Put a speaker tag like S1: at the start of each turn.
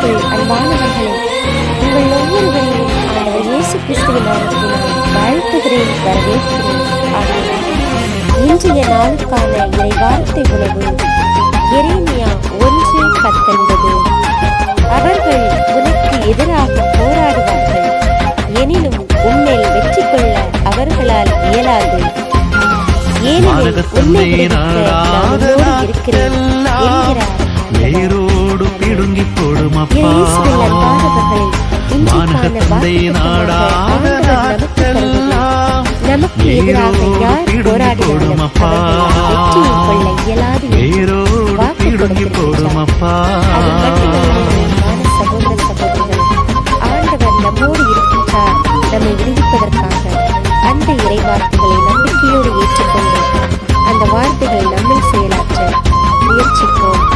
S1: கிறிஸ்துவுக்குள் அன்பானவர்களே, உங்கள் ஒவ்வொருவரையும் ஆண்டவர் இயேசு கிறிஸ்துவின் நாமத்தினால் வாழ்த்துகிறேன், வரவேற்கிறேன். இன்றைய நாளுக்கான இறைவார்த்தை உணவு எரேமியா 1:19. அவர்கள் உனக்கு எதிராக போராடுவார்கள், எனினும் உன்மேல் வெற்றி கொள்ள அவர்களால் இயலாது. ஏனெனில் உன்னை விடுவிக்க நான் உன்னோடு இருக்கிறேன் என்கிறார்.
S2: வேரோடு பிடுங்கி போடுமப்பா.
S1: இயேசுவில் அன்பானவர்களே, இன்றைக்கான நமக்கு எதிராக யார் போராடினாலும் வெற்றியை கொள்ள இயலாது என்று வாக்கு கொடுத்திருக்கிறார். அது மட்டுமல்ல, சகோதர சகோதரிகள், ஆண்டவர் நம்மோடு இருக்கின்றார். நம்மை விடுவிப்பதற்காக அந்த இறை வார்த்தைகளை நம்பிக்கையோடு ஏற்றுக்கொண்டு அந்த வார்த்தைகளை நம்மில் செயலாற்ற முயற்சிப்போம்.